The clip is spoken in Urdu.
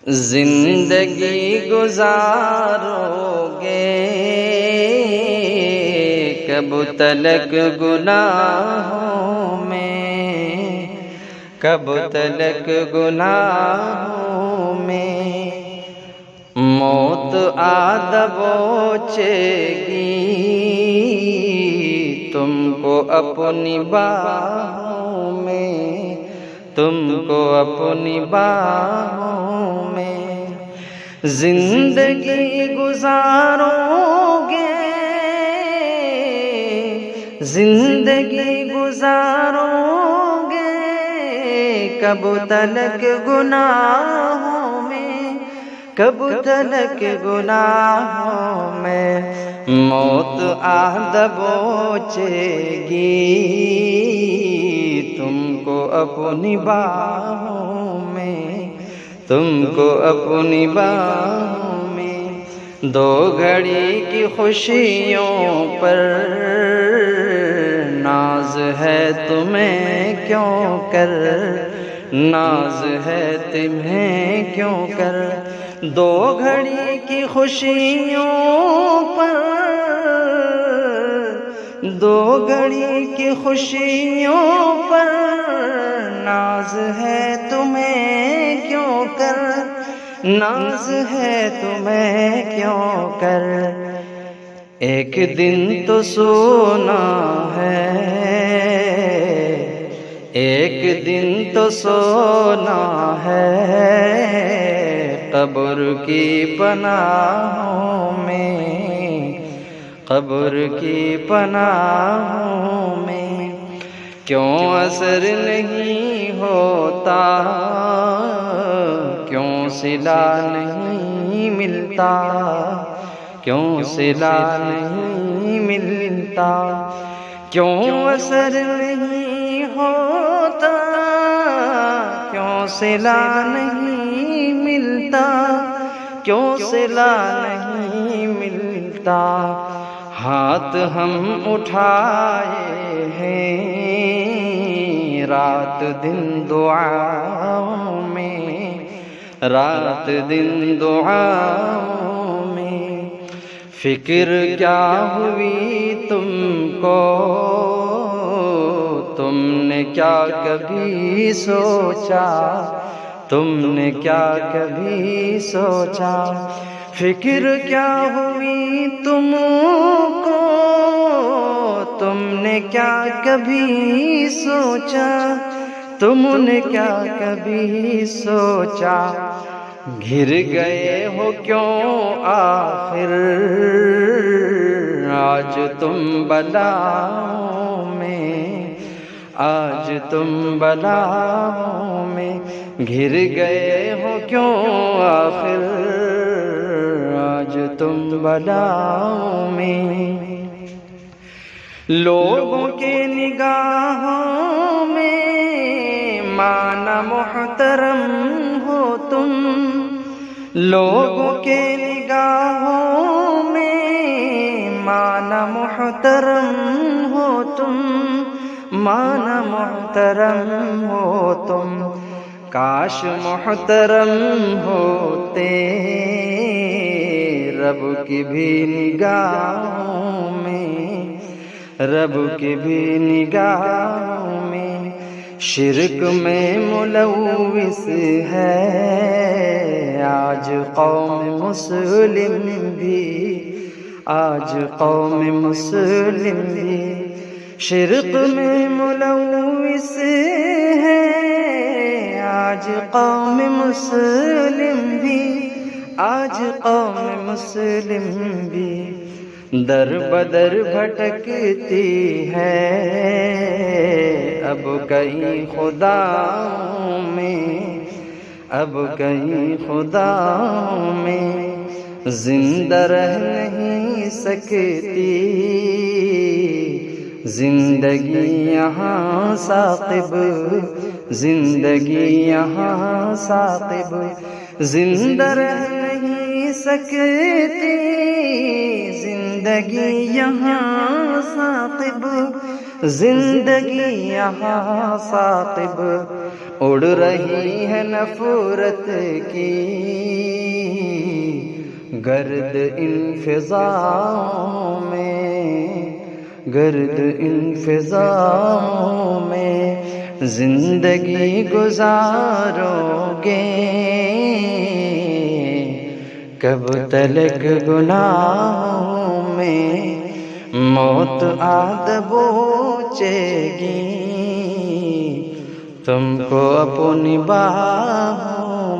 زندگی گزارو گے کب تلک گناہوں میں، کب تلک گناہوں میں، موت آ دبوچے گی تم کو اپنی باہوں میں، تم کو اپنی باہوں میں، زندگی گزارو گے، زندگی گزارو گے کب تلک گناہوں میں، کب تلک گناہوں میں، موت آ دبوچے گی تم کو اپنی باہوں میں، تم کو اپنی باہوں میں، دو گھڑی کی خوشیوں پر ناز ہے تمہیں کیوں کر، ناز ہے تمہیں کیوں کر، دو گھڑی کی خوشیوں پر، دو گھڑی کی خوشیوں پر ناز ہے تمہیں کیوں کر، ناز ہے تمہیں کیوں کر، ایک دن تو سونا ہے، ایک دن تو سونا ہے قبر کی پناہوں میں، قبر کی پناہوں میں، کیوں اثر نہیں ہوتا، کیوں صلہ نہیں ملتا، کیوں صلہ نہیں ملتا، کیوں اثر نہیں ہوتا، کیوں صلہ نہیں ملتا، کیوں صلہ نہیں ملتا، ہاتھ ہم اٹھائے ہیں رات دن دعاؤں میں، رات دن دعاؤں میں، فکر کیا ہوئی تم کو، تم نے کیا کبھی سوچا، تم نے کیا کبھی سوچا، فکر کیا ہوئی تم کو، تم نے کیا کبھی سوچا، تم نے کیا کبھی سوچا، گھر گئے ہو کیوں آخر آج تم بلاؤں میں، آج تم بلاؤں میں، گھر گئے ہو کیوں آخر آج تم بلاؤں میں، لوگوں کے نگاہوں میں مانا محترم ہو تم، لوگوں کے نگاہوں میں مانا محترم ہو تم، مانا محترم ہو تم، کاش محترم ہوتے رب کی بھی نگاہوں میں، رب کی بھی نگاہوں میں، شرک میں ملوث ہے آج قوم مسلم بھی، آج قوم مسلم بھی، شرک میں ملوث ہے آج قوم مسلم بھی، آج قوم مسلم بھی، در بدر بھٹکتی ہے اب کہیں خداؤں میں، اب کہیں خداؤں میں، زندہ رہ نہیں سکتی زندگی یہاں ثاقب، زندگی یہاں ثاقب، زندہ رہ نہیں سکتی زندگی یہاں ثاقب، زندگی یہاں ثاقب، اڑ رہی ہے نفرت کی گرد ان فضاؤں میں، گرد ان فضاؤں میں زندگی گزارو گے، کب تلک گناہوں میں موت آ دبوچے گی، تم کو اپنی باہوں